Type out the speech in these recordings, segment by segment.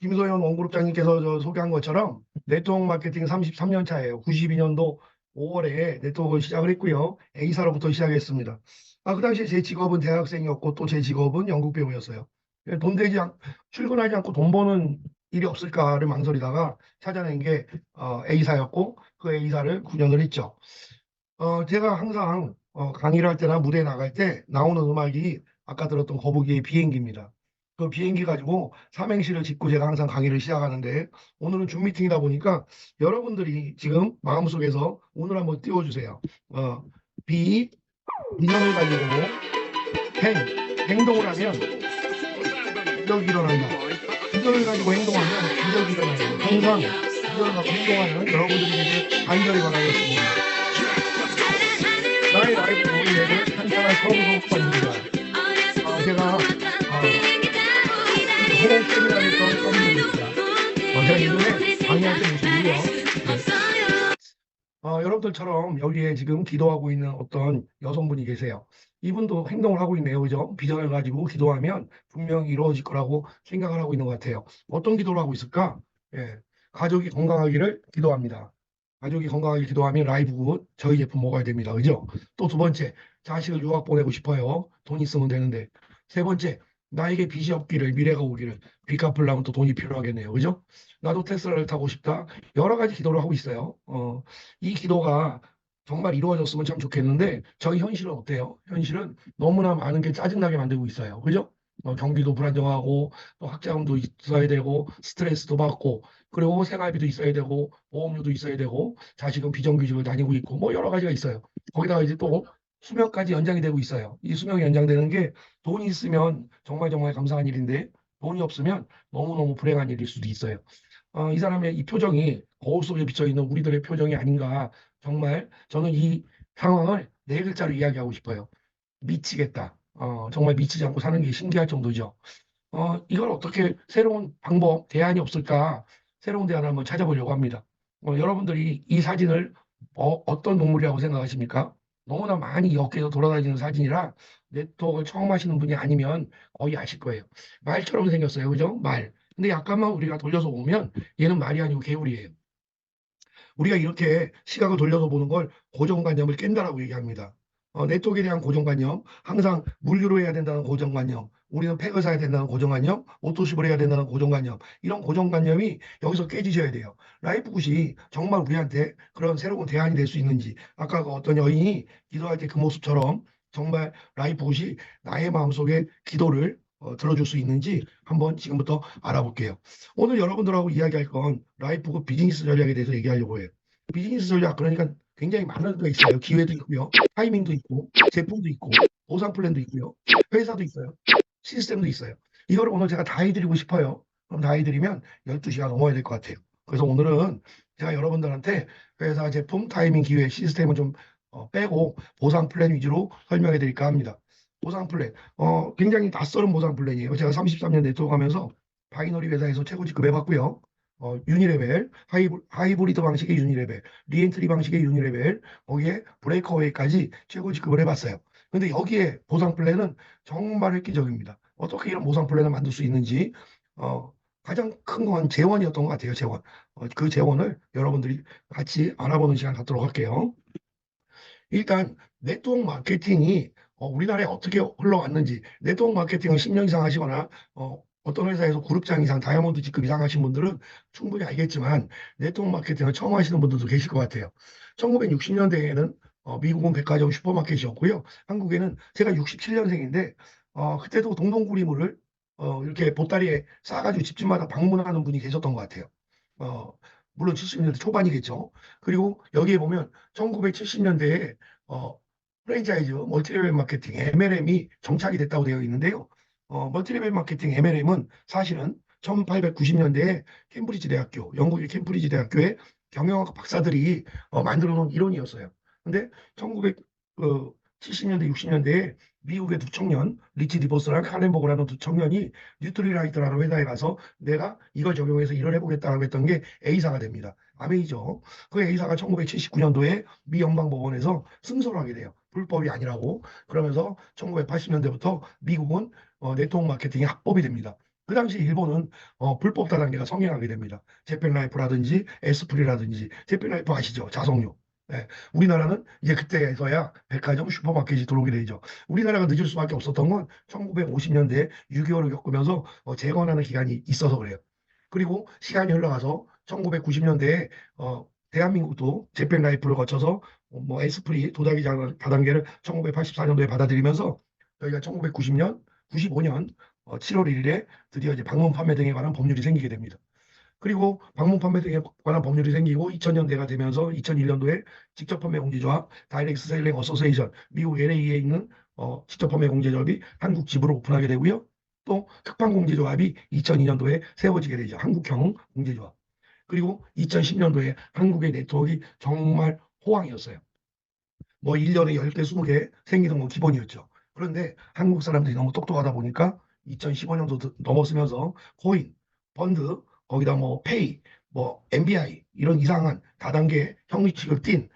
김소연 원그룹장님께서 소개한 것처럼 네트워크 마케팅 33년 차예요. 92년도 5월에 네트워크를 시작을 했고요. A사로부터 시작했습니다. 그 당시에 제 직업은 대학생이었고 또 제 직업은 연극 배우였어요. 돈 되지 출근하지 않고 돈 버는 일이 없을까를 망설이다가 찾아낸 게 A사였고 그 A사를 9년을 했죠. 제가 항상 강의를 할 때나 무대에 나갈 때 나오는 음악이 아까 들었던 거북이의 비행기입니다. 그 비행기 가지고 삼행시를 짓고 제가 항상 강의를 시작하는데 오늘은 줌 미팅이다 보니까 여러분들이 지금 마음속에서 오늘 한번 띄워주세요. 어, 비, 비전을 가지고 행, 행동을 하면 기적이 일어난다. 비전을 가지고 행동하면 기적이 일어난다. 항상 비전을 갖고 행동하는 여러분들이 되게 간절히 바라겠습니다. 나의 라이브 노래를 한잔한 처음 수업받습니다. 제가 호흡 세미나를 했던 선생님입니다. 제가 이번에 강의할 때 모습이고요. 여러분들처럼 여기에 지금 기도하고 있는 어떤 여성분이 계세요. 이분도 행동을 하고 있네요. 그죠? 비전을 가지고 기도하면 분명히 이루어질 거라고 생각을 하고 있는 것 같아요. 어떤 기도를 하고 있을까? 예, 가족이 건강하기를 기도합니다. 가족이 건강하게 기도하면 라이브 굿 저희 제품 먹어야 됩니다. 그죠? 또 두 번째, 자식을 유학 보내고 싶어요. 돈 있으면 되는데. 세 번째, 나에게 빚이 없기를, 미래가 오기를. 빚 갚으려면 또 돈이 필요하겠네요. 그죠? 나도 테슬라를 타고 싶다. 여러 가지 기도를 하고 있어요. 이 기도가 정말 이루어졌으면 참 좋겠는데 저희 현실은 어때요? 현실은 너무나 많은 게 짜증나게 만들고 있어요. 그죠? 경기도 불안정하고 또 학자금도 있어야 되고 스트레스도 받고 그리고 생활비도 있어야 되고 보험료도 있어야 되고 자식은 비정규직을 다니고 있고 뭐 여러 가지가 있어요. 거기다가 이제 또 수명까지 연장이 되고 있어요. 이 수명이 연장되는 게 돈이 있으면 정말 정말 감사한 일인데 돈이 없으면 너무너무 불행한 일일 수도 있어요. 이 사람의 이 표정이 거울 속에 비쳐 있는 우리들의 표정이 아닌가. 정말 저는 이 상황을 네 글자로 이야기하고 싶어요. 미치겠다. 정말 미치지 않고 사는 게 신기할 정도죠. 이걸 어떻게 새로운 방법, 대안이 없을까? 새로운 대안을 한번 찾아보려고 합니다. 여러분들이 이 사진을 어떤 동물이라고 생각하십니까? 너무나 많이 업계에서 돌아다니는 사진이라 네트워크를 처음 하시는 분이 아니면 거의 아실 거예요. 말처럼 생겼어요. 그죠? 말. 근데 약간만 우리가 돌려서 보면 얘는 말이 아니고 개울이에요. 우리가 이렇게 시각을 돌려서 보는 걸 고정관념을 깬다라고 얘기합니다. 네트워크에 대한 고정관념, 항상 물류로 해야 된다는 고정관념, 우리는 팩을 사야 된다는 고정관념, 오토십을 해야 된다는 고정관념, 이런 고정관념이 여기서 깨지셔야 돼요. 라이프굿이 정말 우리한테 그런 새로운 대안이 될 수 있는지, 아까 그 어떤 여인이 기도할 때 그 모습처럼 정말 라이프굿이 나의 마음속에 기도를 들어줄 수 있는지 한번 지금부터 알아볼게요. 오늘 여러분들하고 이야기할 건 라이프굿 비즈니스 전략에 대해서 얘기하려고 해요. 비즈니스 전략 그러니까 굉장히 많은 게 있어요. 기회도 있고요. 타이밍도 있고 제품도 있고 보상 플랜도 있고요. 회사도 있어요. 시스템도 있어요. 이걸 오늘 제가 다 해드리고 싶어요. 그럼 다 해드리면 12시간 넘어야 될 것 같아요. 그래서 오늘은 제가 여러분들한테 회사 제품, 타이밍, 기회, 시스템은 좀 빼고 보상 플랜 위주로 설명해 드릴까 합니다. 보상 플랜. 굉장히 낯설은 보상 플랜이에요. 제가 33년 네트워크 하면서 바이너리 회사에서 최고 직급 해봤고요. 유니레벨, 하이브리드 방식의 유니레벨, 리엔트리 방식의 유니레벨, 거기에 브레이커웨이까지 최고 직급을 해봤어요. 근데 여기에 보상 플랜은 정말 획기적입니다. 어떻게 이런 보상 플랜을 만들 수 있는지, 가장 큰 건 재원이었던 것 같아요, 재원. 그 재원을 여러분들이 같이 알아보는 시간 갖도록 할게요. 일단 네트워크 마케팅이 우리나라에 어떻게 흘러왔는지 네트워크 마케팅을 10년 이상 하시거나 어떤 회사에서 그룹장 이상 다이아몬드 직급 이상 하신 분들은 충분히 알겠지만 네트워크 마케팅을 처음 하시는 분들도 계실 것 같아요. 1960년대에는 미국은 백화점 슈퍼마켓이었고요. 한국에는 제가 67년생인데 그때도 동동구리물을 이렇게 보따리에 싸가지고 집집마다 방문하는 분이 계셨던 것 같아요. 어, 물론 70년대 초반이겠죠. 그리고 여기에 보면 1970년대에 프랜차이즈 멀티레벨 마케팅 MLM이 정착이 됐다고 되어 있는데요. 멀티레벨 마케팅 MLM은 사실은 1890년대에 캠브리지 대학교, 영국의 캠브리지 대학교의 경영학 박사들이 만들어 놓은 이론이었어요. 근데 1970년대, 60년대에 미국의 두 청년, 리치 디버스랑 칼렌버그라는 두 청년이 뉴트리라이트라는 회사에 가서 내가 이걸 적용해서 일을 해보겠다라고 했던 게 A사가 됩니다. 아메이죠. 그 A사가 1979년도에 미 연방법원에서 승소를 하게 돼요. 불법이 아니라고. 그러면서 1980년대부터 미국은 네트워크 마케팅이 합법이 됩니다. 그 당시 일본은 불법 다단계가 성행하게 됩니다. 재팬라이프라든지 에스프리라든지 재팬라이프 아시죠? 자석류. 예, 우리나라는 이제 그때에서야 백화점, 슈퍼마켓이 들어오게 되죠. 우리나라가 늦을 수밖에 없었던 건 1950년대에 6.25를 겪으면서 재건하는 기간이 있어서 그래요. 그리고 시간이 흘러가서 1990년대에 대한민국도 재팬라이프를 거쳐서 뭐 에스프리 도자기 다단계를 1984년도에 받아들이면서 저희가 1990년, 95년 7월 1일에 드디어 이제 방문 판매 등에 관한 법률이 생기게 됩니다. 그리고 방문 판매 등에 관한 법률이 생기고 2000년대가 되면서 2001년도에 직접 판매 공제조합 다이렉트 셀링 어소시에이션 미국 LA에 있는 직접 판매 공제조합이 한국 지부로 오픈하게 되고요. 또 특판 공제조합이 2002년도에 세워지게 되죠. 한국형 공제조합. 그리고 2010년도에 한국의 네트워크가 정말 호황이었어요. 뭐 1년에 10개, 20개 생기는 건 기본이었죠. 그런데 한국 사람들이 너무 똑똑하다 보니까 2015년도 넘었으면서 코인, 펀드, 거기다 뭐 페이, 뭐 MBI 이런 이상한 다단계 형리칙을 띤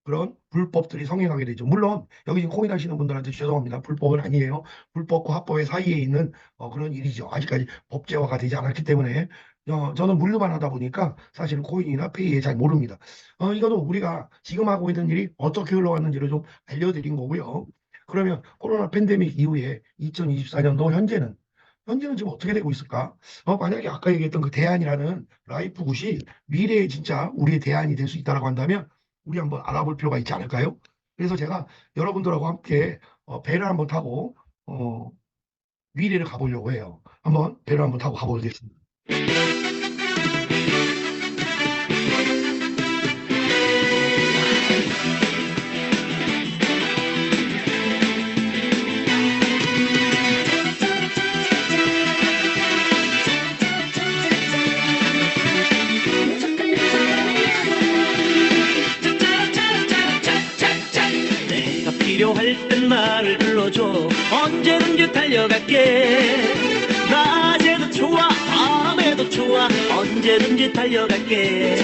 그런 불법들이 성행하게 되죠. 물론 여기 지금 코인 하시는 분들한테 죄송합니다. 불법은 아니에요. 불법과 합법의 사이에 있는 그런 일이죠. 아직까지 법제화가 되지 않았기 때문에 저는 물류만 하다 보니까 사실 코인이나 페이에 잘 모릅니다. 이거는 우리가 지금 하고 있는 일이 어떻게 흘러왔는지를 좀 알려드린 거고요. 그러면 코로나 팬데믹 이후에 2024년도 현재는 지금 어떻게 되고 있을까? 만약에 아까 얘기했던 그 대안이라는 라이프굿이 미래에 진짜 우리의 대안이 될 수 있다고 한다면 우리 한번 알아볼 필요가 있지 않을까요? 그래서 제가 여러분들하고 함께 배를 한번 타고 미래를 가보려고 해요. 한번 배를 한번 타고 가보겠습니다. 내가 필요할 땐 말을 불러줘. 언제든지 달려갈게. 낮에도 좋아 밤에도 좋아 언제든지 달려갈게.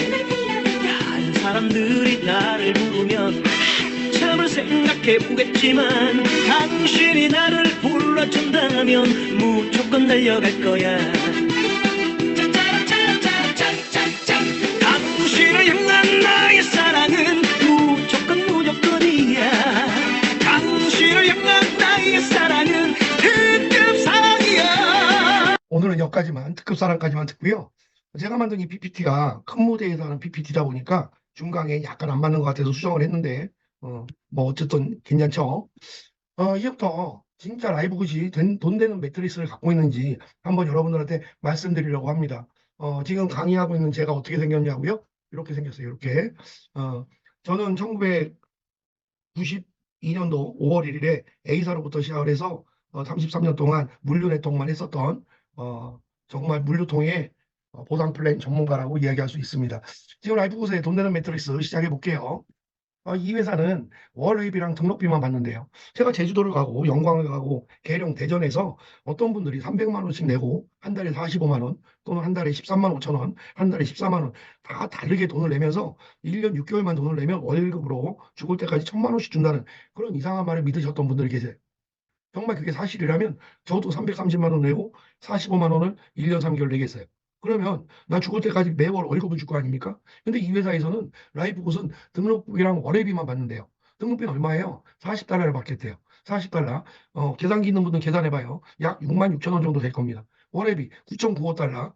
다른 사람들이 나를 부르면 한참을 생각해보겠지만 당신이 나를 불러준다면 무조건 달려갈 거야. 당신을 향한 나의 사랑은 무조건이야. 당신을 향한 나의 사랑은 특급 사랑이야. 오늘은 여기까지만 특급 사랑까지만 듣고요. 제가 만든 이 PPT가 큰 무대에서 하는 PPT다 보니까 중간에 약간 안 맞는 것 같아서 수정을 했는데 뭐 어쨌든 괜찮죠. 이제부터 진짜 라이브굿이 돈 되는 매트리스를 갖고 있는지 한번 여러분들한테 말씀드리려고 합니다. 지금 강의하고 있는 제가 어떻게 생겼냐고요? 이렇게 생겼어요. 이렇게. 저는 1992년도 5월 1일에 A사로부터 시작을 해서 33년 동안 물류 네트워크만 했었던 정말 물류통의 보상 플랜 전문가라고 이야기할 수 있습니다. 지금 라이프굿의 돈 되는 매트리스 시작해 볼게요. 이 회사는 월회비랑 등록비만 받는데요. 제가 제주도를 가고 영광을 가고 계룡 대전에서 어떤 분들이 300만 원씩 내고 한 달에 45만 원 또는 한 달에 13만 5천 원, 한 달에 14만 원 다 다르게 돈을 내면서 1년 6개월만 돈을 내면 월급으로 죽을 때까지 1,000만 원씩 준다는 그런 이상한 말을 믿으셨던 분들이 계세요. 정말 그게 사실이라면 저도 330만 원 내고 45만 원을 1년 3개월 내겠어요. 그러면 나 죽을 때까지 매월 월급을 줄 거 아닙니까? 근데 이 회사에서는 라이프굿은 등록비랑 월회비만 받는데요. 등록비는 얼마예요? 40달러를 받겠대요. 40달러. 계산기 있는 분들은 계산해봐요. 약 6만 6천 원 정도 될 겁니다. 월회비 9.95달러.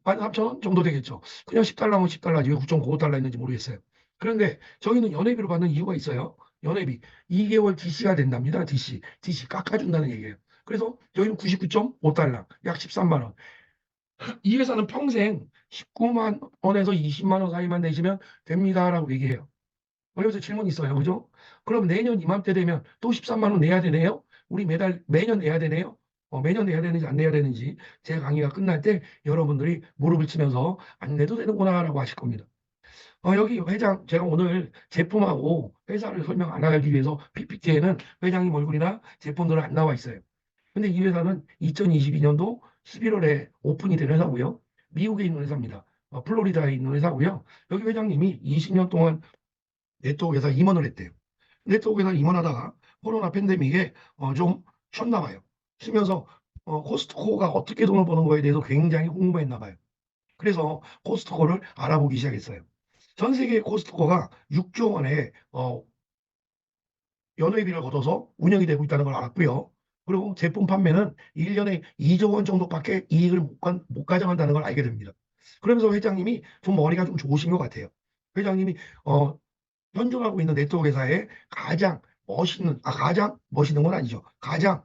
13,000원 정도 되겠죠. 그냥 10달러면 10달러지 왜 9.95달러 있는지 모르겠어요. 그런데 저희는 연회비로 받는 이유가 있어요. 연회비 2개월 DC가 된답니다. DC 깎아준다는 얘기예요. 그래서 저희는 99.5달러, 약 13만 원. 이 회사는 평생 19만 원에서 20만 원 사이만 내시면 됩니다라고 얘기해요. 여기서 질문 있어요. 그죠? 그럼 내년 이맘때 되면 또 13만 원 내야 되네요? 우리 매년 내야 되네요? 매년 내야 되는지 안 내야 되는지 제 강의가 끝날 때 여러분들이 무릎을 치면서 안 내도 되는구나라고 하실 겁니다. 여기 회장, 제가 오늘 제품하고 회사를 설명 안 하기 위해서 PPT에는 회장님 얼굴이나 제품들은 안 나와 있어요. 근데 이 회사는 2022년도 11월에 오픈이 된 회사고요. 미국에 있는 회사입니다. 플로리다에 있는 회사고요. 여기 회장님이 20년 동안 네트워크 회사 임원을 했대요. 네트워크 회사 임원하다가 코로나 팬데믹에 좀 쉬었나 봐요. 쉬면서 코스트코가 어떻게 돈을 버는 거에 대해서 굉장히 궁금했나 봐요. 그래서 코스트코를 알아보기 시작했어요. 전 세계 코스트코가 6조 원의 연회비를 걷어서 운영이 되고 있다는 걸 알았고요. 그리고 제품 판매는 1년에 2조 원 정도밖에 이익을 못 가져간다는 걸 알게 됩니다. 그러면서 회장님이 좀 머리가 좀 좋으신 것 같아요. 회장님이 어, 현존하고 있는 네트워크 회사에 가장 멋있는 건 아니죠. 가장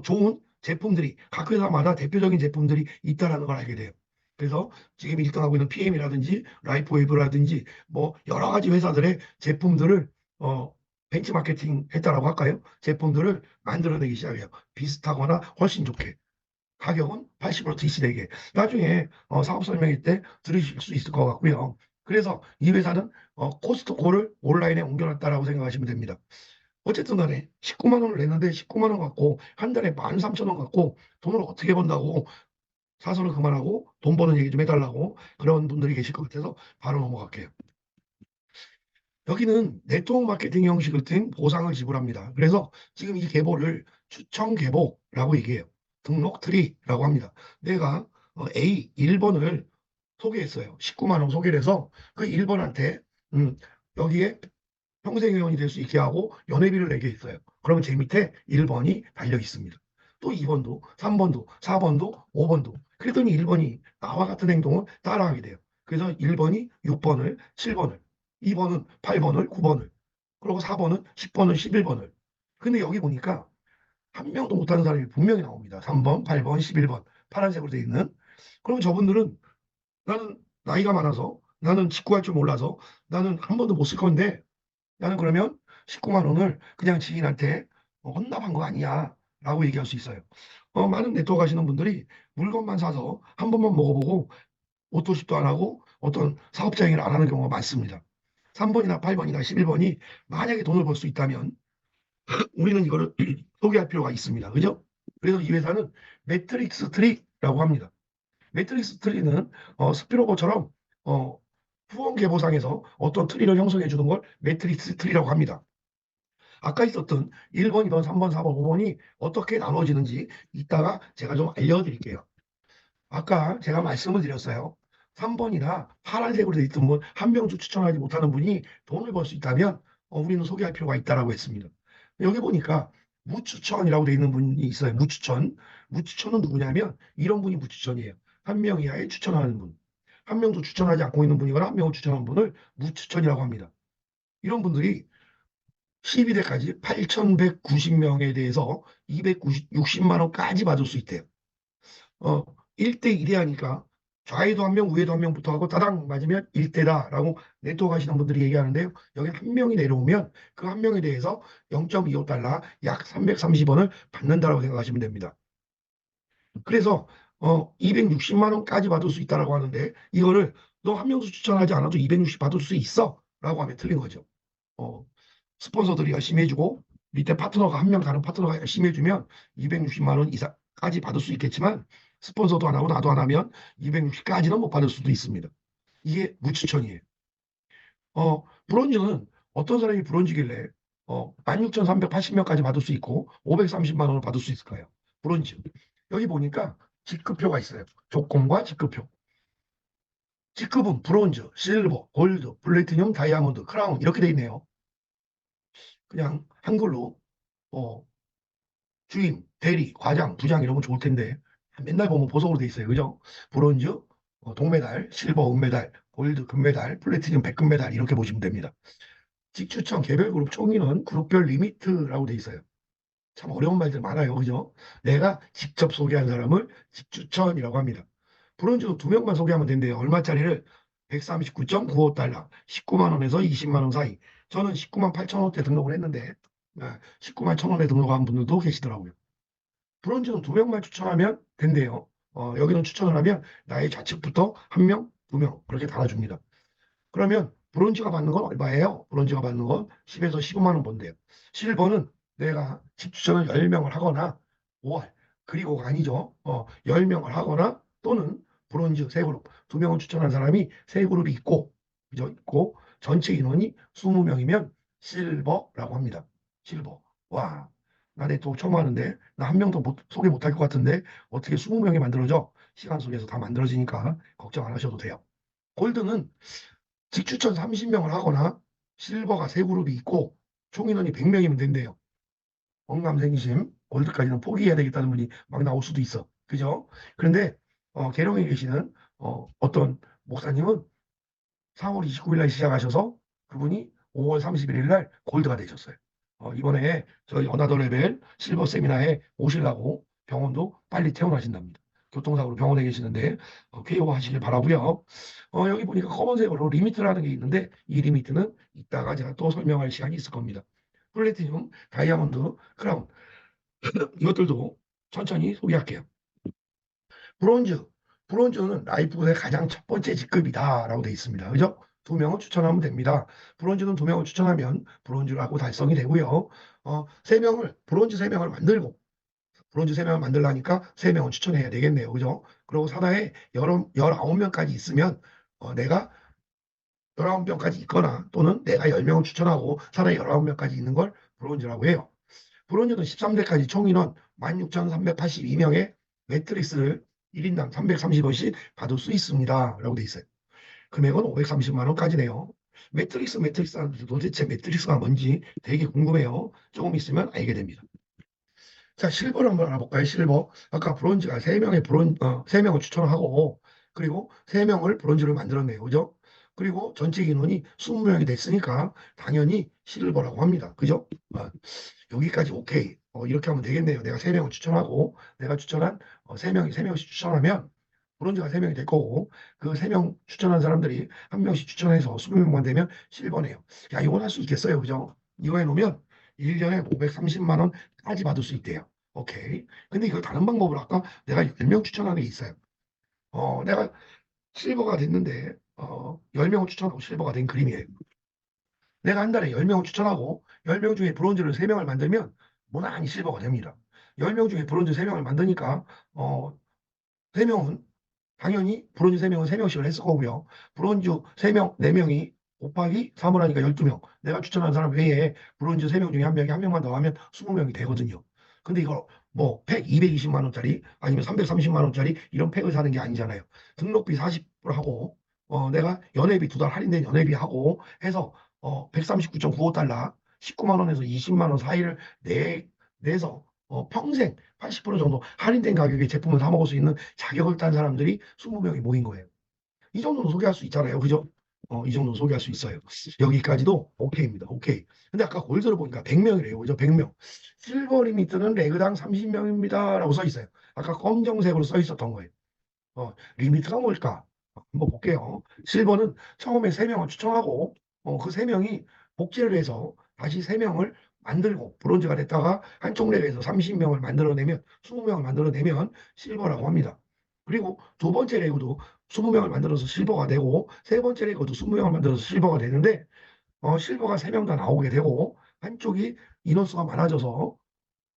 좋은 제품들이 각 회사마다 대표적인 제품들이 있다라는 걸 알게 돼요. 그래서 지금 1등하고 있는 PM이라든지 라이프웨이브라든지 뭐 여러 가지 회사들의 제품들을 어, 벤치마케팅 했다라고 할까요? 제품들을 만들어내기 시작해요. 비슷하거나 훨씬 좋게. 가격은 80% DC되게. 나중에 사업 설명회 때 들으실 수 있을 것 같고요. 그래서 이 회사는 코스트코를 온라인에 옮겨놨다라고 생각하시면 됩니다. 어쨌든 간에 19만 원을 냈는데 19만 원 갖고 한 달에 13,000원 갖고 돈을 어떻게 번다고 사서는 그만하고 돈 버는 얘기 좀 해달라고 그런 분들이 계실 것 같아서 바로 넘어갈게요. 여기는 네트워크 마케팅 형식을 띤 보상을 지불합니다. 그래서 지금 이 계보를 추천 계보라고 얘기해요. 등록 트리라고 합니다. 내가 A 1번을 소개했어요. 19만 원 소개를 해서 그 1번한테 여기에 평생회원이 될 수 있게 하고 연회비를 내게 했어요. 그러면 제 밑에 1번이 달려 있습니다. 또 2번도, 3번도, 4번도, 5번도. 그랬더니 1번이 나와 같은 행동을 따라하게 돼요. 그래서 1번이 6번을, 7번을, 2번은 8번을, 9번을, 그리고 4번은 10번을, 11번을. 근데 여기 보니까 한 명도 못하는 사람이 분명히 나옵니다. 3번, 8번, 11번. 파란색으로 되어 있는. 그럼 저분들은 나는 나이가 많아서 나는 직구할 줄 몰라서 나는 한 번도 못 쓸 건데 나는 그러면 19만 원을 그냥 지인한테 헌납한 거 아니야 라고 얘기할 수 있어요. 많은 네트워크 하시는 분들이 물건만 사서 한 번만 먹어보고 옷도십도 안 하고 어떤 사업자 행위를 안 하는 경우가 많습니다. 3번이나 8번이나 11번이 만약에 돈을 벌 수 있다면 우리는 이거를 소개할 필요가 있습니다. 그죠? 그래서 이 회사는 매트릭스 트리라고 합니다. 매트릭스 트리는 스피로버처럼 어, 후원 계보상에서 어떤 트리를 형성해 주는 걸 매트릭스 트리라고 합니다. 아까 있었던 1번, 2번, 3번, 4번, 5번이 어떻게 나눠지는지 이따가 제가 좀 알려드릴게요. 아까 제가 말씀을 드렸어요. 3번이나 파란색으로 되어 있던 분, 한 명도 추천하지 못하는 분이 돈을 벌 수 있다면 우리는 소개할 필요가 있다라고 했습니다. 여기 보니까 무추천이라고 되어 있는 분이 있어요. 무추천. 무추천은 누구냐면 이런 분이 무추천이에요. 한 명 이하에 추천하는 분. 한 명도 추천하지 않고 있는 분이거나 한 명을 추천한 분을 무추천이라고 합니다. 이런 분들이 12대까지 8,190명에 대해서 260만 원까지 받을 수 있대요. 1대 2대 하니까 좌에도 한 명, 우에도 한 명부터 하고 따당 맞으면 1대다라고 네트워크 하시는 분들이 얘기하는데요. 여기 한 명이 내려오면 그 한 명에 대해서 0.25달러, 약 330원을 받는다라고 생각하시면 됩니다. 그래서 260만 원까지 받을 수 있다라고 하는데 이거를 너 한 명도 추천하지 않아도 260 받을 수 있어 라고 하면 틀린 거죠. 어, 스폰서들이 열심히 해주고 밑에 파트너가 한 명 다른 파트너가 열심히 해주면 260만 원 이상까지 받을 수 있겠지만 스폰서도 안 하고 나도 안 하면 260까지는 못 받을 수도 있습니다. 이게 무추천이에요. 브론즈는 어떤 사람이 브론즈길래 16,380명까지 받을 수 있고 530만 원을 받을 수 있을까요? 브론즈. 여기 보니까 직급표가 있어요. 조건과 직급표. 직급은 브론즈, 실버, 골드, 플래티넘, 다이아몬드, 크라운 이렇게 돼 있네요. 그냥 한글로 어, 주임, 대리, 과장, 부장 이런 건 좋을 텐데 맨날 보면 보석으로 돼 있어요. 그죠? 브론즈, 동메달, 실버, 은메달, 골드, 금메달, 플래티넘, 백금메달 이렇게 보시면 됩니다. 직추천 개별 그룹 총인원 그룹별 리미트라고 돼 있어요. 참 어려운 말들 많아요. 그죠? 내가 직접 소개한 사람을 직추천이라고 합니다. 브론즈도 2명만 소개하면 된대요. 얼마짜리를 139.95달러, 19만 원에서 20만 원 사이. 저는 19만 8천 원대 등록을 했는데 19만 1천 원에 등록한 분들도 계시더라고요. 브론즈는 2명만 추천하면 된대요. 여기는 추천을 하면 나의 좌측부터 1명, 2명 그렇게 달아줍니다. 그러면 브론즈가 받는 건 얼마예요? 브론즈가 받는 건 10에서 15만 원 번대요. 실버는 내가 집 추천을 10명을 하거나 5월 그리고가 아니죠. 10명을 하거나 또는 브론즈 세 그룹 2명을 추천한 사람이 세 그룹이 있고 그죠? 있고 전체 인원이 20명이면 실버라고 합니다. 실버. 와. 나 네트워크 처음 하는데 나 한 명도 소개 못할 것 같은데 어떻게 20명이 만들어져? 시간 속에서 다 만들어지니까 걱정 안 하셔도 돼요. 골드는 직추천 30명을 하거나 실버가 세 그룹이 있고 총 인원이 100명이면 된대요. 억남생심 골드까지는 포기해야 되겠다는 분이 막 나올 수도 있어. 그죠? 그런데 계룡에 계시는 어떤 목사님은 4월 29일 날 시작하셔서 그분이 5월 31일 날 골드가 되셨어요. 이번에 저희 어나더 레벨 실버 세미나에 오시려고 병원도 빨리 퇴원하신답니다. 교통사고로 병원에 계시는데 쾌유 하시길 바라고요. 여기 보니까 검은색으로 리미트라는 게 있는데 이 리미트는 이따가 제가 또 설명할 시간이 있을 겁니다. 플래티늄, 다이아몬드, 크라운 이것들도 천천히 소개할게요. 브론즈. 브론즈는 라이프의 가장 첫 번째 직급이다라고 되어 있습니다. 그죠? 2명을 추천하면 됩니다. 브론즈는 2명을 추천하면 브론즈라고 달성이 되고요. 3명을, 브론즈 3명을 만들고, 브론즈 3명을 만들라니까 3명을 추천해야 되겠네요. 그죠? 그리고 사다에 19명까지 있으면, 내가 19명까지 있거나 또는 내가 10명을 추천하고 사다에 19명까지 있는 걸 브론즈라고 해요. 브론즈는 13대까지 총 인원 16,382명의 매트릭스를 1인당 330원씩 받을 수 있습니다. 라고 돼 있어요. 금액은 530만 원까지네요. 매트릭스 하는데 도대체 매트릭스가 뭔지 되게 궁금해요. 조금 있으면 알게 됩니다. 자, 실버를 한번 알아볼까요? 실버. 아까 브론즈가 3명을 추천하고, 그리고 3명을 브론즈를 만들었네요. 그죠? 그리고 전체 인원이 20명이 됐으니까 당연히 실버라고 합니다. 그죠? 여기까지 오케이. 이렇게 하면 되겠네요. 내가 3명을 추천하고, 내가 추천한 3명씩 추천하면, 브론즈가 3명이 될 거고, 그 3명 추천한 사람들이 한 명씩 추천해서 20명만 되면 실버네요. 야, 이건 할 수 있겠어요. 그죠? 이거 해놓으면 1년에 530만 원까지 받을 수 있대요. 오케이. 근데 이거 다른 방법을 할까? 내가 10명 추천하는 게 있어요. 내가 실버가 됐는데, 10명을 추천하고 실버가 된 그림이에요. 내가 한 달에 10명을 추천하고 10명 중에 브론즈를 3명을 만들면 무난히 실버가 됩니다. 10명 중에 브론즈 3명을 만드니까 3명은 당연히 브론즈 3명은 3명씩을 했을 거고요. 브론즈 3명, 4명이 곱하기 3을 하니까 12명. 내가 추천한 사람 외에 브론즈 3명 중에 한 명이 한 명만 더 하면 20명이 되거든요. 근데 이거 뭐 팩 220만 원짜리 아니면 330만 원짜리 이런 팩을 사는 게 아니잖아요. 등록비 40불 하고 내가 연회비 2달 할인된 연회비 하고 해서 139.95달러 19만 원에서 20만 원 사이를 내서 평생 80% 정도 할인된 가격에 제품을 사 먹을 수 있는 자격을 딴 사람들이 20명이 모인 거예요. 이 정도는 소개할 수 있잖아요. 그죠? 이 정도는 소개할 수 있어요. 여기까지도 오케이입니다. 오케이. 근데 아까 골드를 보니까 100명이래요. 그죠? 100명. 실버 리미트는 레그당 30명입니다. 라고 써 있어요. 아까 검정색으로 써 있었던 거예요. 리미트가 뭘까? 한번 볼게요. 실버는 처음에 3명을 추천하고 그 3명이 복제를 해서 다시 3명을 만들고 브론즈가 됐다가 한쪽 레벨에서 30명을 만들어내면 20명을 만들어내면 실버라고 합니다. 그리고 두 번째 레그도 20명을 만들어서 실버가 되고 세 번째 레그도 20명을 만들어서 실버가 되는데 실버가 3명 다 나오게 되고 한쪽이 인원수가 많아져서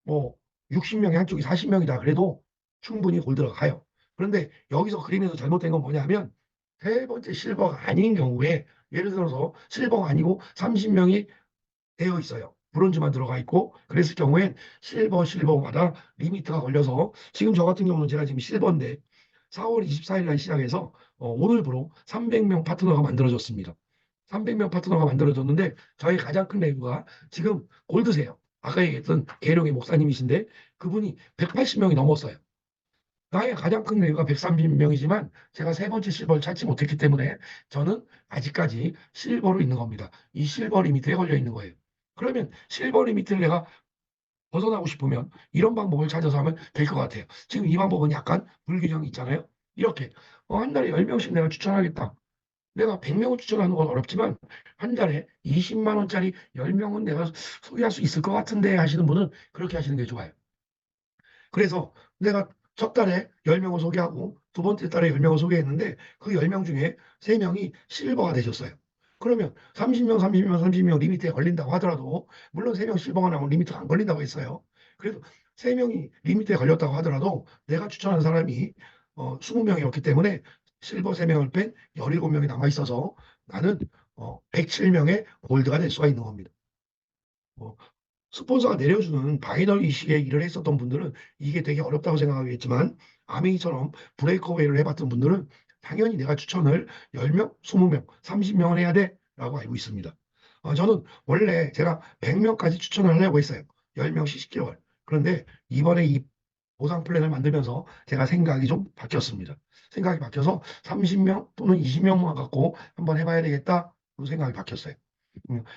뭐 60명이 한쪽이 40명이다 그래도 충분히 골드가 가요. 그런데 여기서 그림에서 잘못된 건 뭐냐면 세 번째 실버가 아닌 경우에 예를 들어서 실버가 아니고 30명이 되어 있어요. 브론즈만 들어가 있고 그랬을 경우엔 실버마다 리미트가 걸려서 지금 저 같은 경우는 제가 지금 실버인데 4월 24일 날 시작해서 오늘부로 300명 파트너가 만들어졌습니다. 300명 파트너가 만들어졌는데 저희 가장 큰 레이브가 지금 골드세요. 아까 얘기했던 계룡의 목사님이신데 그분이 180명이 넘었어요. 나의 가장 큰 레이브가 130명이지만 제가 세 번째 실버를 찾지 못했기 때문에 저는 아직까지 실버로 있는 겁니다. 이 실버 리미트에 걸려 있는 거예요. 그러면 실버 리미트를 내가 벗어나고 싶으면 이런 방법을 찾아서 하면 될 것 같아요. 지금 이 방법은 약간 불균형이 있잖아요. 이렇게 한 달에 10명씩 내가 추천하겠다. 내가 100명을 추천하는 건 어렵지만 한 달에 20만 원짜리 10명은 내가 소개할 수 있을 것 같은데 하시는 분은 그렇게 하시는 게 좋아요. 그래서 내가 첫 달에 10명을 소개하고 두 번째 달에 10명을 소개했는데 그 10명 중에 3명이 실버가 되셨어요. 그러면 30명 리미트에 걸린다고 하더라도 물론 3명 실버가 나오면 리미트가 안 걸린다고 했어요. 그래도 3명이 리미트에 걸렸다고 하더라도 내가 추천한 사람이 20명이었기 때문에 실버 3명을 뺀 17명이 남아있어서 나는 107명의 골드가 될 수가 있는 겁니다. 어, 스폰서가 내려주는 바이너리식의 일을 했었던 분들은 이게 되게 어렵다고 생각하겠지만, 아메이처럼 브레이크어웨이를 해봤던 분들은 당연히 내가 추천을 10명, 20명, 30명을 해야 돼라고 알고 있습니다. 저는 원래 제가 100명까지 추천을 하려고 했어요. 10명씩 10개월. 그런데 이번에 이 보상 플랜을 만들면서 제가 생각이 좀 바뀌었습니다. 생각이 바뀌어서 30명 또는 20명만 갖고 한번 해봐야 되겠다. 그 생각이 바뀌었어요.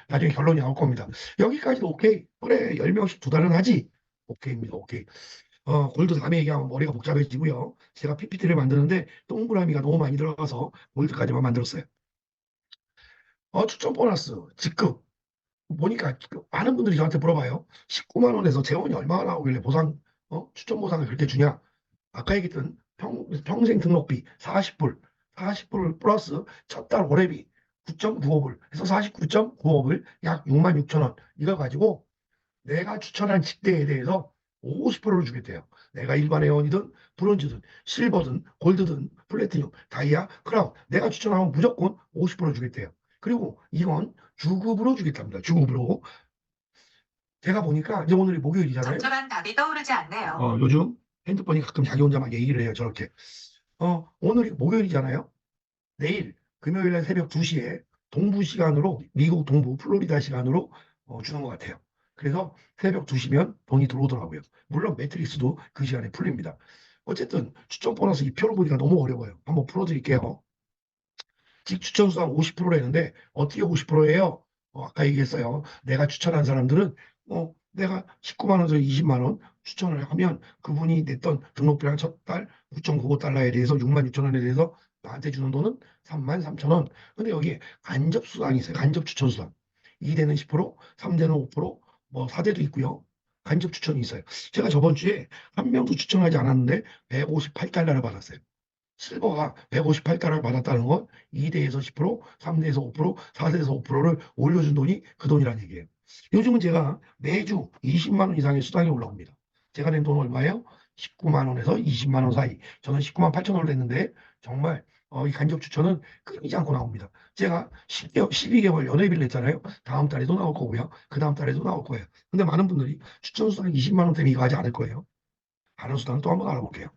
나중에 결론이 나올 겁니다. 여기까지도 오케이. 그래, 10명씩 두 달은 하지. 오케이입니다. 오케이. 골드 다음에 얘기하면 머리가 복잡해지고요. 제가 PPT를 만드는데 동그라미가 너무 많이 들어가서 골드까지만 만들었어요. 추천 보너스, 직급. 보니까 많은 분들이 저한테 물어봐요. 19만 원에서 재원이 얼마나 나오길래 보상, 추천 보상을 그렇게 주냐? 아까 얘기했던 평생 등록비 40불, 40불 플러스 첫 달 월회비 9.95불 해서 49.95불 약 6만 6천 원. 이걸 가지고 내가 추천한 직대에 대해서 50%를 주겠대요. 내가 일반 회원이든 브론즈든 실버든 골드든 플래티넘, 다이아, 크라운 내가 추천하면 무조건 50% 주겠대요. 그리고 이건 주급으로 주겠답니다. 주급으로. 제가 보니까 이제 오늘이 목요일이잖아요. 적절한 답이 떠오르지 않네요. 요즘 핸드폰이 가끔 자기 혼자 막 얘기를 해요. 저렇게. 오늘이 목요일이잖아요. 내일 금요일 날 새벽 2시에 동부 시간으로 미국 동부 플로리다 시간으로 주는 것 같아요. 그래서 새벽 2시면 돈이 들어오더라고요. 물론 매트릭스도 그 시간에 풀립니다. 어쨌든 추천 보너스 이 표를 보니까 너무 어려워요. 한번 풀어드릴게요. 직 추천 수당 50%를 했는데 어떻게 50%예요? 아까 얘기했어요. 내가 추천한 사람들은 내가 19만 원에서 20만 원 추천을 하면 그분이 냈던 등록비랑 첫 달 9.95달러에 대해서 6만 6천 원에 대해서 나한테 주는 돈은 3만 3천 원. 근데 여기에 간접 수당이 있어요. 간접 추천 수당. 2대는 10%, 3대는 5%, 뭐 4대도 있고요. 간접 추천이 있어요. 제가 저번 주에 한 명도 추천하지 않았는데 158달러를 받았어요. 실버가 158달러를 받았다는 건 2대에서 10%, 3대에서 5%, 4대에서 5%를 올려준 돈이 그 돈이라는 얘기예요. 요즘은 제가 매주 20만 원 이상의 수당이 올라옵니다. 제가 낸 돈 얼마예요? 19만 원에서 20만 원 사이. 저는 19만 8천 원을 냈는데 정말 이 간접 추천은 끊이지 않고 나옵니다. 제가 10개월, 12개월 연회비를 냈잖아요. 다음 달에도 나올 거고요. 그 다음 달에도 나올 거예요. 근데 많은 분들이 추천 수당 20만 원 때문에 이거 하지 않을 거예요. 다른 수당 또 한번 알아볼게요.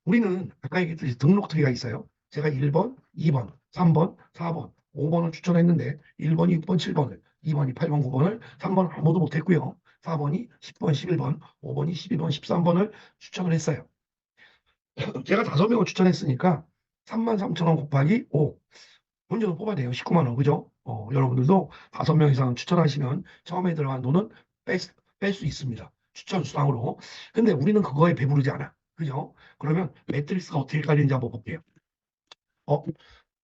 우리는 아까 얘기했듯이 등록 트리가 있어요. 제가 1번, 2번, 3번, 4번, 5번을 추천했는데 1번이 6번, 7번을, 2번이 8번, 9번을, 3번은 아무도 못했고요. 4번이 10번, 11번, 5번이 12번, 13번을 추천을 했어요. 제가 5명을 추천했으니까 3만 3천 원 곱하기 5. 문제도 뽑아야 돼요. 19만 원, 그죠? 여러분들도 5명 이상 추천하시면 처음에 들어간 돈은 뺄 수 있습니다. 추천 수당으로. 근데 우리는 그거에 배부르지 않아. 그죠? 그러면 매트릭스가 어떻게 깔리는지 한번 볼게요.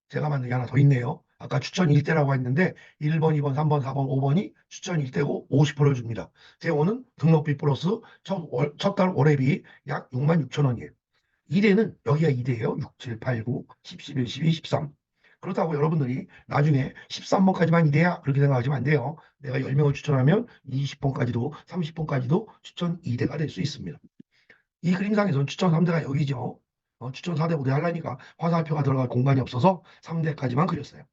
제가 만든 게 하나 더 있네요. 아까 추천 1대라고 했는데 1번, 2번, 3번, 4번, 5번이 추천 1대고 50%를 줍니다. 재원은 등록비 플러스 첫 달 월회비 약 6만 6천 원이에요. 2대는 여기가 2대예요. 6, 7, 8, 9, 10, 11, 12, 13. 그렇다고 여러분들이 나중에 13번까지만 2대야 그렇게 생각하시면 안 돼요. 내가 10명을 추천하면 20번까지도 30번까지도 추천 2대가 될 수 있습니다. 이 그림상에서는 추천 3대가 여기죠. 추천 4대, 5대 하려니까 화살표가 들어갈 공간이 없어서 3대까지만 그렸어요.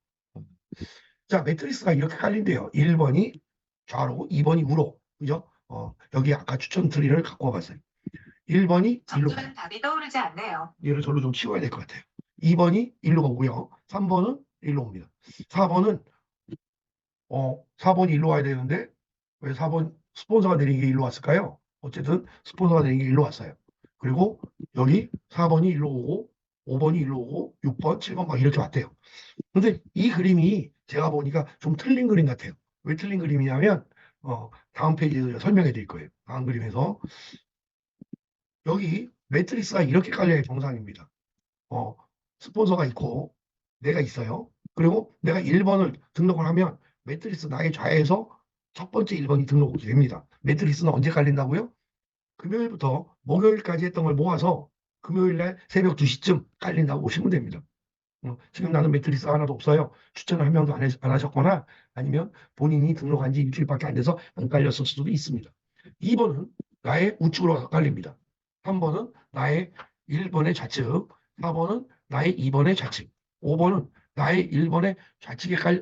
자, 매트리스가 이렇게 깔린대요. 1번이 좌로, 2번이 우로. 그죠? 여기 아까 추천 트리를 갖고 와봤어요. 1번이 일로 가요. 적절한 답이 떠오르지 않네요. 얘를 절로 좀 치워야 될 것 같아요. 2번이 일로 가고요. 3번은 일로 옵니다. 4번은 4번이 일로 와야 되는데 왜 4번 스폰서가 내린 게 일로 왔을까요? 어쨌든 스폰서가 내린 게 일로 왔어요. 그리고 여기 4번이 일로 오고 5번이 일로 오고 6번, 7번 막 이렇게 왔대요. 근데 이 그림이 제가 보니까 좀 틀린 그림 같아요. 왜 틀린 그림이냐면 다음 페이지에 설명해 드릴 거예요. 다음 그림에서 여기 매트리스가 이렇게 깔려야 정상입니다. 스폰서가 있고 내가 있어요. 그리고 내가 1번을 등록을 하면 매트리스 나의 좌에서 첫 번째 1번이 등록이 됩니다. 매트리스는 언제 깔린다고요? 금요일부터 목요일까지 했던 걸 모아서 금요일 날 새벽 2시쯤 깔린다고 보시면 됩니다. 지금 나는 매트리스 하나도 없어요. 추천을 한 명도 안 하셨거나 아니면 본인이 등록한 지 일주일밖에 안 돼서 안 깔렸을 수도 있습니다. 2번은 나의 우측으로 깔립니다. 3번은 나의 1번의 좌측, 4번은 나의 2번의 좌측, 5번은 나의 1번의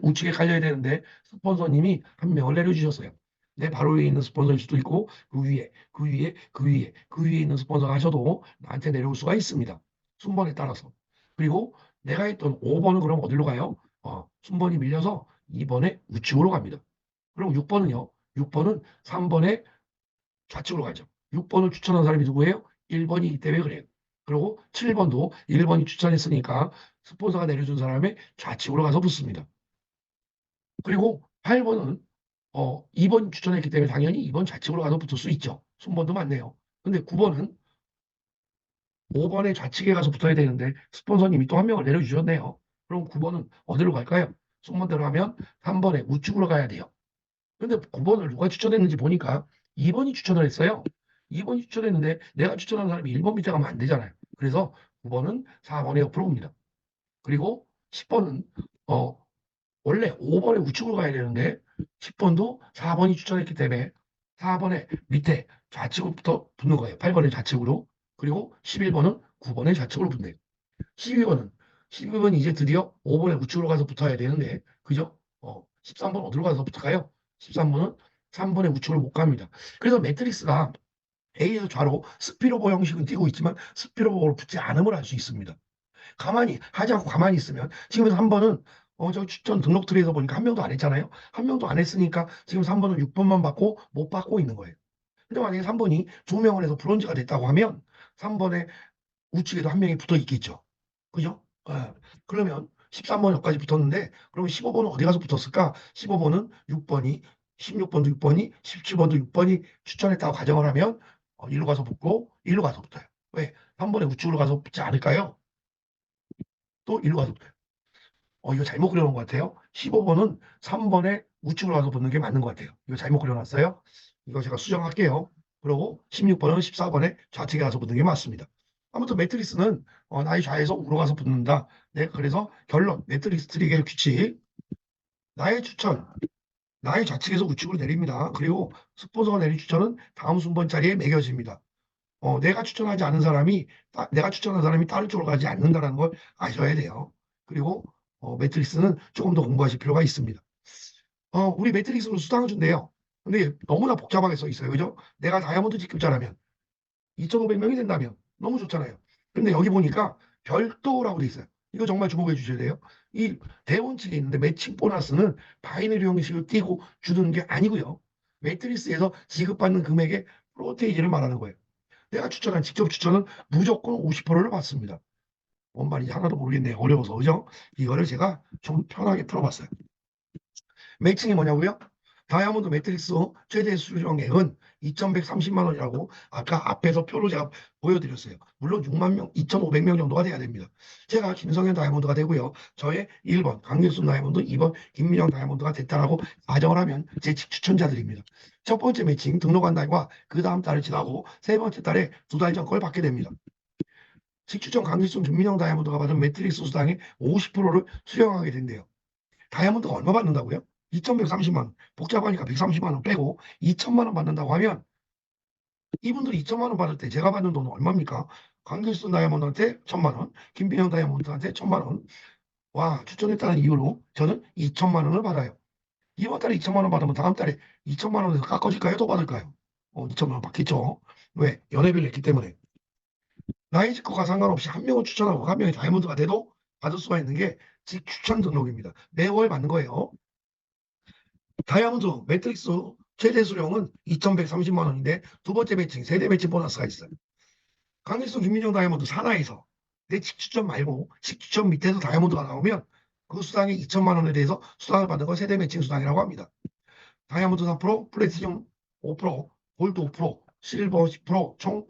우측에 깔려야 되는데 스폰서님이 한 명을 내려주셨어요. 내 바로 위에 있는 스폰서일 수도 있고 그 위에, 그 위에, 그 위에, 그 위에 있는 스폰서가 하셔도 나한테 내려올 수가 있습니다. 순번에 따라서. 그리고 내가 했던 5번은 그럼 어디로 가요? 순번이 밀려서 2번에 우측으로 갑니다. 그럼 6번은요? 6번은 3번에 좌측으로 가죠. 6번을 추천한 사람이 누구예요? 1번이기 때문에 그래요. 그리고 7번도 1번이 추천했으니까 스폰서가 내려준 사람의 좌측으로 가서 붙습니다. 그리고 8번은 2번 추천했기 때문에 당연히 2번 좌측으로 가서 붙을 수 있죠. 순번도 맞네요. 근데 9번은 5번의 좌측에 가서 붙어야 되는데 스폰서님이 또 한 명을 내려주셨네요. 그럼 9번은 어디로 갈까요? 순번대로 하면 3번에 우측으로 가야 돼요. 근데 9번을 누가 추천했는지 보니까 2번이 추천을 했어요. 2번이 추천했는데 내가 추천한 사람이 1번 밑에 가면 안 되잖아요. 그래서 9번은 4번의 옆으로 옵니다. 그리고 10번은 원래 5번에 우측으로 가야 되는데 10번도 4번이 추천했기 때문에 4번의 밑에 좌측부터 붙는 거예요. 8번의 좌측으로. 그리고 11번은 9번의 좌측으로 붙네요. 12번은 이제 드디어 5번의 우측으로 가서 붙어야 되는데 그죠? 13번 어디로 가서 붙을까요? 13번은 3번의 우측으로 못 갑니다. 그래서 매트릭스가 A에서 좌로 스피로버 형식은 띄고 있지만 스피로버로 붙지 않음을 알 수 있습니다. 가만히 하지 않고 가만히 있으면 지금 3번은 저 추천 등록 트리에서 보니까 한 명도 안 했잖아요. 한 명도 안 했으니까 지금 3번은 6번만 받고 못 받고 있는 거예요. 근데 만약에 3번이 2명을 해서 브론즈가 됐다고 하면 3번에 우측에도 한 명이 붙어 있겠죠. 그죠? 그러면 13번 여기까지 붙었는데 그러면 15번은 어디 가서 붙었을까? 15번은 6번이 16번도 6번이 17번도 6번이 추천했다고 가정을 하면 일로 가서 붙고 일로 가서 붙어요. 왜? 3번에 우측으로 가서 붙지 않을까요? 또 일로 가서 붙어요. 이거 잘못 그려놓은 것 같아요. 15번은 3번에 우측으로 가서 붙는 게 맞는 것 같아요. 이거 잘못 그려놨어요. 이거 제가 수정할게요. 그리고 16번은 14번에 좌측에 가서 붙는 게 맞습니다. 아무튼 매트리스는 나의 좌에서 우로 가서 붙는다. 네, 그래서 결론 매트리스 트릭의 규칙. 나의 추천, 나의 좌측에서 우측으로 내립니다. 그리고 스폰서가 내린 추천은 다음 순번 자리에 매겨집니다. 내가 추천하지 않은 사람이 내가 추천한 사람이 다른 쪽으로 가지 않는다는 걸 아셔야 돼요. 그리고 매트릭스는 조금 더 공부하실 필요가 있습니다. 우리 매트릭스로 수당을 준대요. 근데 너무나 복잡하게 써 있어요. 그죠? 내가 다이아몬드 직급자라면 2,500명이 된다면 너무 좋잖아요. 근데 여기 보니까 별도라고 돼 있어요. 이거 정말 주목해 주셔야 돼요. 이 대원칙에 있는데 매칭 보너스는 바이너리 형식을 띄고 주는 게 아니고요. 매트리스에서 지급받는 금액의 프로테이지를 말하는 거예요. 내가 추천한 직접 추천은 무조건 50%를 받습니다. 뭔 말인지 하나도 모르겠네요. 어려워서 그죠? 이거를 제가 좀 편하게 풀어봤어요. 매칭이 뭐냐고요? 다이아몬드 매트릭스 최대 수령액은 2,130만 원이라고 아까 앞에서 표로 제가 보여드렸어요. 물론 6만 명, 2,500명 정도가 돼야 됩니다. 제가 김성현 다이아몬드가 되고요. 저의 1번 강길순 다이아몬드, 2번 김민영 다이아몬드가 됐다라고 가정을 하면 제 추천자들입니다. 첫 번째 매칭 등록한 달과 그 다음 달을 지나고 세 번째 달에 2달 전 걸 받게 됩니다. 직추천 강길순 김민영 다이아몬드가 받은 매트릭스 수당의 50%를 수령하게 된대요. 다이아몬드가 얼마 받는다고요? 2,130만 원. 복잡하니까 130만 원 빼고 2천만 원 받는다고 하면 이분들이 2천만 원 받을 때 제가 받는 돈은 얼마입니까? 강길순 다이아몬드한테 1,000만 원, 김빈영 다이아몬드한테 1,000만 원. 와, 추천했다는 이유로 저는 2천만 원을 받아요. 이번 달에 2천만 원 받으면 다음 달에 2천만 원에서 깎아질까요? 더 받을까요? 2천만 원 받겠죠. 왜? 연회비를 냈기 때문에. 나의 직급과 상관없이 한 명을 추천하고 한 명이 다이아몬드가 돼도 받을 수가 있는 게 직추천 등록입니다. 매월 받는 거예요. 다이아몬드 매트릭스 최대 수령은 2,130만 원인데 두 번째 매칭, 세대 매칭 보너스가 있어요. 강일성 김민정 다이아몬드 산하에서 내 직추천 말고 직추천 밑에서 다이아몬드가 나오면 그 수당의 2천만 원에 대해서 수당을 받는 걸 세대 매칭 수당이라고 합니다. 다이아몬드 3%, 플래티넘 5%, 골드 5%, 실버 10%총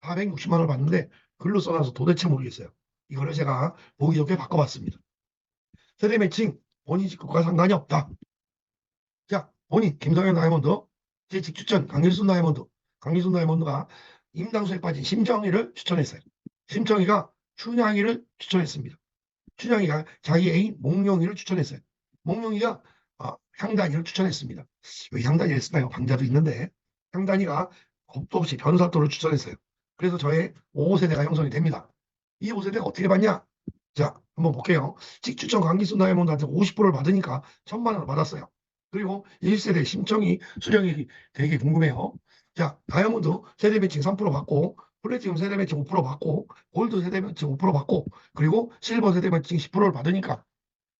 460만 원을 받는데 글로 써놔서 도대체 모르겠어요. 이거를 제가 보기 좋게 바꿔봤습니다. 세대 매칭 본인 직급과 상관이 없다. 자, 본인 김성현 다이아몬드, 제 직추천 강일순 다이아몬드, 강일순 다이아몬드가 임당수에 빠진 심정희를 추천했어요. 심정희가 춘향이를 추천했습니다. 춘향이가 자기 애인 몽룡이를 추천했어요. 몽룡이가 향단이를 추천했습니다. 왜 향단이를 쓰나요? 강자도 있는데 향단이가 겁도 없이 변사또를 추천했어요. 그래서 저의 5세대가 형성이 됩니다. 이 5세대가 어떻게 받냐? 자, 한번 볼게요. 직추천 강기순 다이아몬드한테 50%를 받으니까 1,000만 원을 받았어요. 그리고 1세대 심청이 수령이 되게 궁금해요. 자, 다이아몬드 세대 매칭 3% 받고, 플래티넘 세대 매칭 5% 받고, 골드 세대 매칭 5% 받고, 그리고 실버 세대 매칭 10%를 받으니까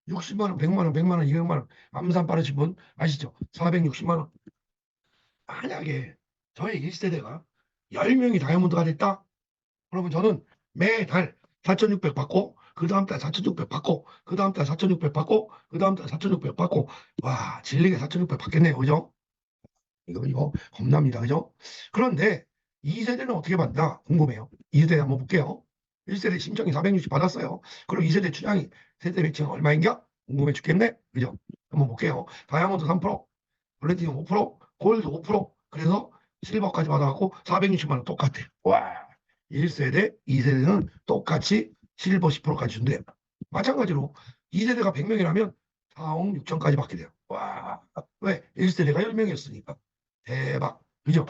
60만 원, 100만 원, 100만 원, 200만 원, 암산 빠르신 분 아시죠? 460만 원. 만약에 저의 1세대가 10명이 다이아몬드가 됐다? 그러면 저는 매달 4,600 받고, 그 다음 달 4,600 받고, 그 다음 달 4,600 받고, 그 다음 달 4,600 받고, 와, 질리게 4,600 받겠네요. 그죠? 이거 겁납니다. 그죠? 그런데 2세대는 어떻게 받나 궁금해요. 2세대 한번 볼게요. 1세대 심청이 460 받았어요. 그럼 2세대 춘향이 세대 매칭 얼마인가? 궁금해 죽겠네. 그죠? 한번 볼게요. 다이아몬드 3%, 플래티넘 5%, 골드 5%, 그래서 실버까지 받아갖고 460만 원 똑같아. 와, 1세대, 2세대는 똑같이 실버 10%까지 준대요. 마찬가지로 2세대가 100명이라면 4억 6천까지 받게 돼요. 와, 왜? 1세대가 10명이었으니까. 대박. 그죠?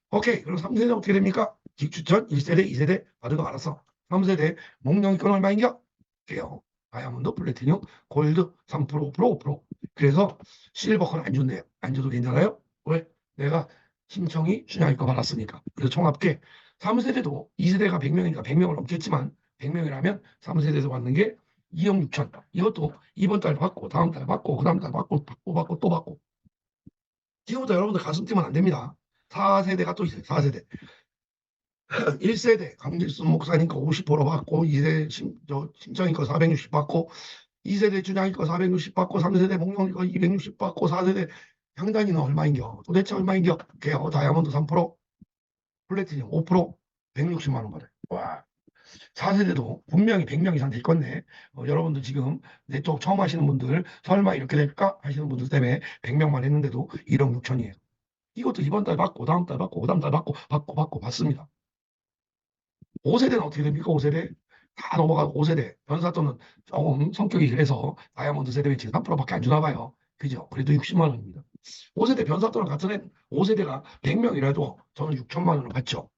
오케이. 그럼 3세대 어떻게 됩니까? 직추천 1세대, 2세대 받은 거 알았어. 3세대 목령이권 얼마인가? 그래요. 다이아몬드, 플래티늄, 골드 3%, 5%, 5%. 그래서 실버권 안 준대요. 안 줘도 괜찮아요? 왜? 내가 신청이 춘향이 거 받았으니까. 그래서 총합계 3세대도 2세대가 100명이니까 100명을 넘겠지만 100명이라면 3세대에서 받는 게 2억 6천. 이것도 이번 달 받고 다음 달 받고 그 다음 달 받고 또 받고. 지금부터 여러분들 가슴 뛰면 안 됩니다. 4세대가 또 있어요. 4세대. 1세대 강길순 목사니까 50% 받고 2세대 심정이 거 460 받고 2세대 준양이 거 460 받고 3세대 목령이 거 260 받고 4세대 향단이는 얼마인겨? 도대체 얼마인겨? 개요 다이아몬드 3%, 플래티넘 5%, 160만 원 받아요. 와. 4세대도 분명히 100명 이상 될 건데 여러분들 지금 네트워크 처음 하시는 분들 설마 이렇게 될까 하시는 분들 때문에 100명만 했는데도 1억 6천이에요. 이것도 이번 달 받고 다음 달 받고 그다음 달 받고 받습니다. 5세대는 어떻게 됩니까? 5세대 다 넘어가고 5세대 변사또는 조금 성격이 그래서 다이아몬드 세대 매칭 3%밖에 안 주나 봐요. 그죠? 그래도 60만 원입니다. 5세대 변사또랑 같은 애 5세대가 100명이라도 저는 6천만 원을 받죠.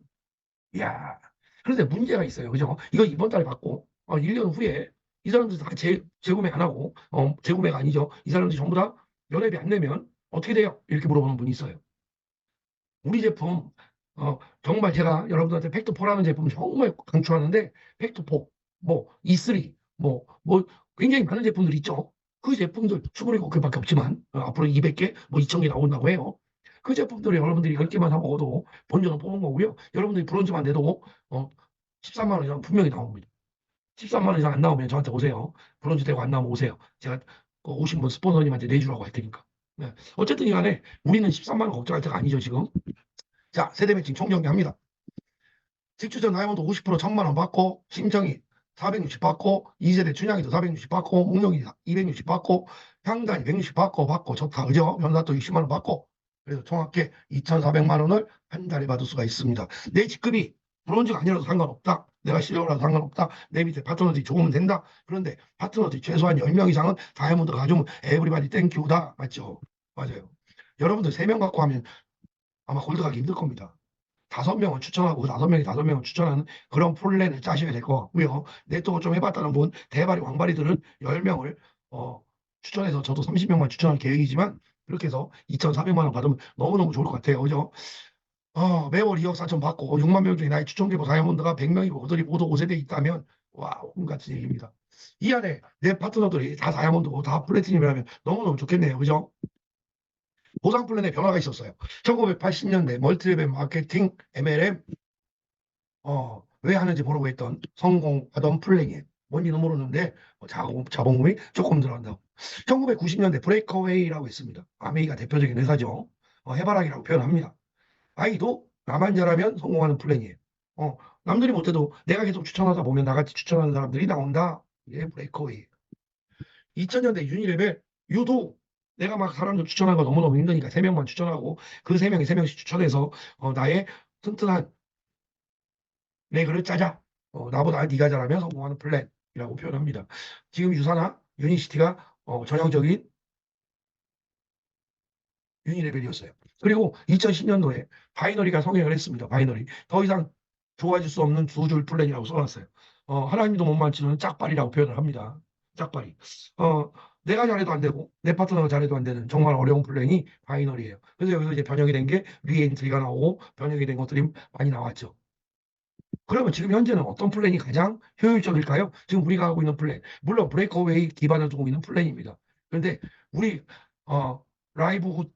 이야. 그런데 문제가 있어요. 그죠? 이거 이번 달에 받고 1년 후에 이 사람들 다 재구매 안 하고 재구매가 아니죠. 이 사람들이 전부 다 연회비 안 내면 어떻게 돼요? 이렇게 물어보는 분이 있어요. 우리 제품 정말 제가 여러분들한테 팩트4라는 제품 정말 강추하는데 팩트4, 뭐 E3, 뭐 굉장히 많은 제품들이 있죠. 그 제품들 29개밖에 없지만 앞으로 200개, 뭐 2000개 나온다고 해요. 그 제품들을 여러분들이 10개만 사 먹어도 본전은 뽑은 거고요. 여러분들이 브론즈만 내도 13만 원 이상 분명히 나옵니다. 13만 원 이상 안 나오면 저한테 오세요. 브론즈 되고 안 나오면 오세요. 제가 오신 분 스폰서님한테 내주라고 할 테니까. 네. 어쨌든 간에 우리는 13만 원 걱정할 때가 아니죠, 지금. 자, 세대 매칭 총정리합니다. 직주전 다이아몬드 50% 1000만 원 받고, 심정이 460 받고, 2세대 춘향이도 460 받고, 목령이 260 받고, 향단이 160 받고 좋다. 그죠? 변사도 60만 원 받고, 그래서 총합계 2,400만 원을 한 달에 받을 수가 있습니다. 내 직급이 브론즈가 아니라도 상관없다. 내가 실력이라도 상관없다. 내 밑에 파트너들이 좋으면 된다. 그런데 파트너들이 최소한 10명 이상은 다이아몬드를 가져오면 에브리바디 땡큐다. 맞죠? 맞아요. 여러분들 3명 갖고 하면 아마 골드 가기 힘들 겁니다. 5명은 추천하고 5명은 추천하는 그런 플랜을 짜셔야 될 것 같고요. 네트워크 좀 해봤다는 분, 대발이 왕발이들은 10명을 추천해서 저도 30명만 추천할 계획이지만 그렇게 해서 2,400만 원 받으면 너무너무 좋을 것 같아요. 그죠? 매월 2억 4천 받고 6만 명 중에 나의 추천 계보 다이아몬드가 100명이고 그들이 모두 5세대에 있다면 와, 온같은 얘기입니다. 이 안에 내 파트너들이 다 다이아몬드고 다 플래티넘이라면 너무너무 좋겠네요. 그죠? 보상 플랜에 변화가 있었어요. 1980년대 멀티레벨 마케팅 MLM 왜 하는지 모르고 했던 성공하던 플랜이에요. 뭔지는 모르는데 자본금이 조금 들어간다고. 1990년대 브레이커웨이라고 있습니다. 아메이가 대표적인 회사죠. 해바라기라고 표현합니다. 아이도 나만 잘하면 성공하는 플랜이에요. 남들이 못해도 내가 계속 추천하다 보면 나같이 추천하는 사람들이 나온다. 이게 브레이커웨이. 2000년대 유니레벨 유도 내가 막 사람들 추천하는 거 너무너무 힘드니까 3명만 추천하고 그 3명이 3명씩 추천해서 나의 튼튼한 레그를 짜자. 나보다 네가 잘하면 성공하는 플랜이라고 표현합니다. 지금 유사나 유니시티가 전형적인 유니레벨이었어요. 그리고 2010년도에 바이너리가 성행을 했습니다. 바이너리. 더 이상 좋아질 수 없는 두 줄 플랜이라고 써놨어요. 하나님도 못 만지는 짝발이라고 표현을 합니다. 짝발이. 내가 잘해도 안 되고 내 파트너가 잘해도 안 되는 정말 어려운 플랜이 바이너리예요. 그래서 여기서 이제 변형이 된 게 리엔트리가 나오고 변형이 된 것들이 많이 나왔죠. 그러면 지금 현재는 어떤 플랜이 가장 효율적일까요? 지금 우리가 하고 있는 플랜, 물론 브레이크어웨이 기반을 두고 있는 플랜입니다. 그런데 우리 라이브 굿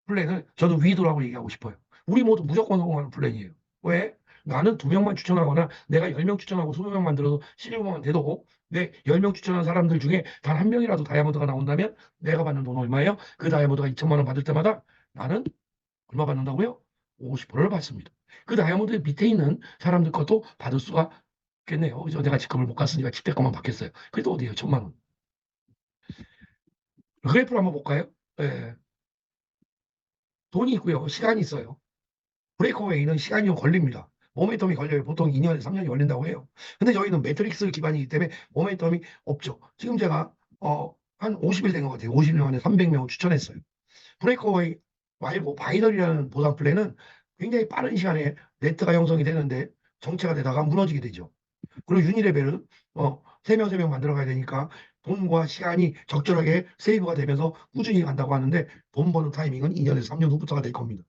플랜을 저는 위도라고 얘기하고 싶어요. 우리 모두 무조건 성공하는 플랜이에요. 왜? 나는 2명만 추천하거나 내가 10명 추천하고 20명 만들어도 실력만 돼도 내 10명 추천한 사람들 중에 단 한 명이라도 다이아몬드가 나온다면 내가 받는 돈 얼마예요? 그 다이아몬드가 2천만 원 받을 때마다 나는 얼마 받는다고요? 50%를 받습니다. 그 다이아몬드 밑에 있는 사람들 것도 받을 수가 있겠네요. 그죠? 내가 직급을 못 갔으니까 집대 것만 받겠어요. 그래도 어디에요? 1,000만 원. 그래프를 한번 볼까요? 예. 돈이 있고요. 시간이 있어요. 브레이크어웨이는 시간이 좀 걸립니다. 모멘텀이 걸려요. 보통 2년에서 3년이 걸린다고 해요. 근데 저희는 매트릭스 기반이기 때문에 모멘텀이 없죠. 지금 제가 한 50일 된 것 같아요. 50일 만에 300명을 추천했어요. 브레이크어웨이 말고 바이너리라는 보상 플랜은 굉장히 빠른 시간에 네트가 형성이 되는데 정체가 되다가 무너지게 되죠. 그리고 유니레벨은 3명 만들어 가야 되니까 돈과 시간이 적절하게 세이브가 되면서 꾸준히 간다고 하는데 돈 버는 타이밍은 2년에서 3년 후부터가 될 겁니다.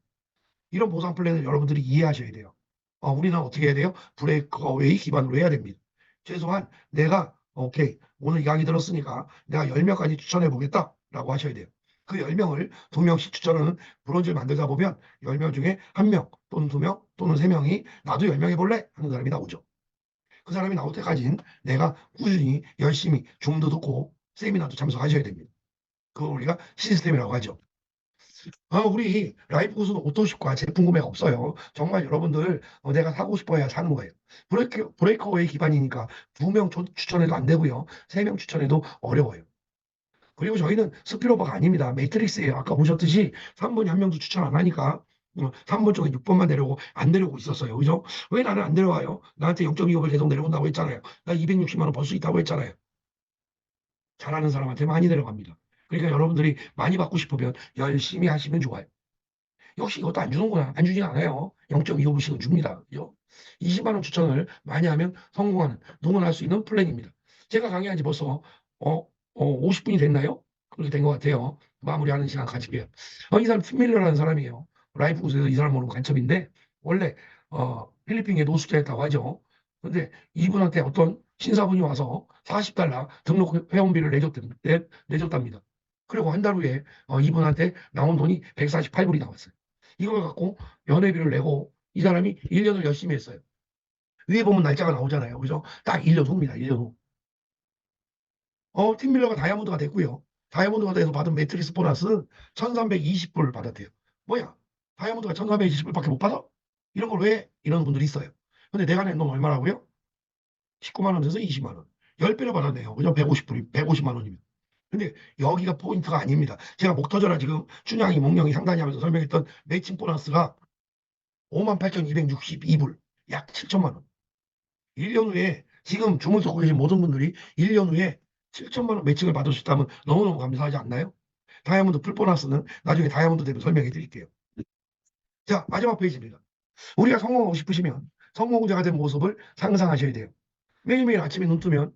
이런 보상 플랜을 여러분들이 이해하셔야 돼요. 우리는 어떻게 해야 돼요? 브레이크어웨이 기반으로 해야 됩니다. 최소한 내가 오케이 오늘 강의 들었으니까 내가 10명까지 추천해 보겠다라고 하셔야 돼요. 그 10명을 2명씩 추천하는 브론즈를 만들다 보면 10명 중에 1명 또는 2명 또는 3명이 나도 10명 해볼래 하는 사람이 나오죠. 그 사람이 나올 때까지는 내가 꾸준히 열심히 줌도 듣고 세미나도 참석하셔야 됩니다. 그걸 우리가 시스템이라고 하죠. 우리 라이프 구스는 오토십과 제품 구매가 없어요. 정말 여러분들 내가 사고 싶어야 사는 거예요. 브레이크어웨이 기반이니까 2명 추천해도 안 되고요. 3명 추천해도 어려워요. 그리고 저희는 스피로버가 아닙니다. 매트릭스예요. 아까 보셨듯이 3번이 한 명도 추천 안 하니까 3번 쪽에 6번만 내려오고 안 내려오고 있었어요. 그죠? 왜 나는 안 내려와요? 나한테 0.25을 계속 내려온다고 했잖아요. 나 260만 원 벌 수 있다고 했잖아요. 잘하는 사람한테 많이 내려갑니다. 그러니까 여러분들이 많이 받고 싶으면 열심히 하시면 좋아요. 역시 이것도 안 주는구나. 안 주진 않아요. 0.25씩은 줍니다. 그죠? 20만 원 추천을 많이 하면 성공하는, 누구나 할 수 있는 플랜입니다. 제가 강의한 지 벌써 50분이 됐나요? 그렇게 된 것 같아요. 마무리하는 시간 가질게요. 이 사람 팀 밀러라는 사람이에요. 라이프 구스에서 이 사람 모르는 간첩인데 원래 필리핀에 노숙자였다고 하죠. 근데 이분한테 어떤 신사분이 와서 $40 등록 회원비를 내줬답니다. 그리고 한 달 후에 이분한테 나온 돈이 148불이 나왔어요. 이걸 갖고 연회비를 내고 이 사람이 1년을 열심히 했어요. 위에 보면 날짜가 나오잖아요. 그죠? 딱 1년 후입니다. 1년 후. 팀밀러가 다이아몬드가 됐고요. 다이아몬드가 돼서 받은 매트리스 보너스는 1,320불을 받았대요. 뭐야? 다이아몬드가 1,320불밖에 못 받아? 이런 걸 왜? 이런 분들이 있어요. 근데 내가 낸 돈 얼마라고요? 19만 원에서 20만 원. 10배를 받았네요. 그죠? 150만 원이면. 근데 여기가 포인트가 아닙니다. 제가 목 터져라 지금 춘향이, 몽룡이, 상단이 하면서 설명했던 매칭 보너스가 58,262불. 약 7천만 원. 1년 후에 지금 주문 듣고 계신 모든 분들이 1년 후에 7천만 원 매칭을 받을 수 있다면 너무너무 감사하지 않나요? 다이아몬드 풀 보너스는 나중에 다이아몬드 되면 설명해 드릴게요. 자, 마지막 페이지입니다. 우리가 성공하고 싶으시면 성공자가 된 모습을 상상하셔야 돼요. 매일매일 아침에 눈 뜨면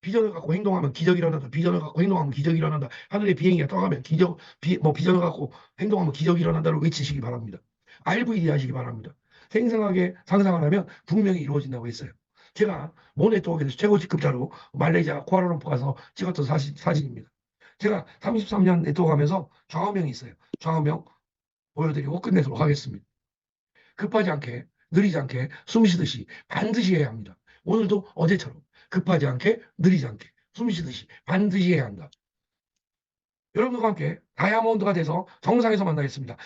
비전을 갖고 행동하면 기적이 일어난다. 비전을 갖고 행동하면 기적이 일어난다. 하늘에 비행기가 떠가면 비전을 갖고 행동하면 기적이 일어난다를 외치시기 바랍니다. RVD 하시기 바랍니다. 생생하게 상상을 하면 분명히 이루어진다고 했어요. 제가 모 네트워크에서 최고 직급자로 말레이시아 쿠알라룸푸 가서 찍었던 사진입니다. 제가 33년 네트워크 하면서 좌우명이 있어요. 좌우명 보여드리고 끝내도록 하겠습니다. 급하지 않게, 느리지 않게, 숨 쉬듯이 반드시 해야 합니다. 오늘도 어제처럼 급하지 않게, 느리지 않게, 숨 쉬듯이 반드시 해야 한다. 여러분들과 함께 다이아몬드가 돼서 정상에서 만나겠습니다.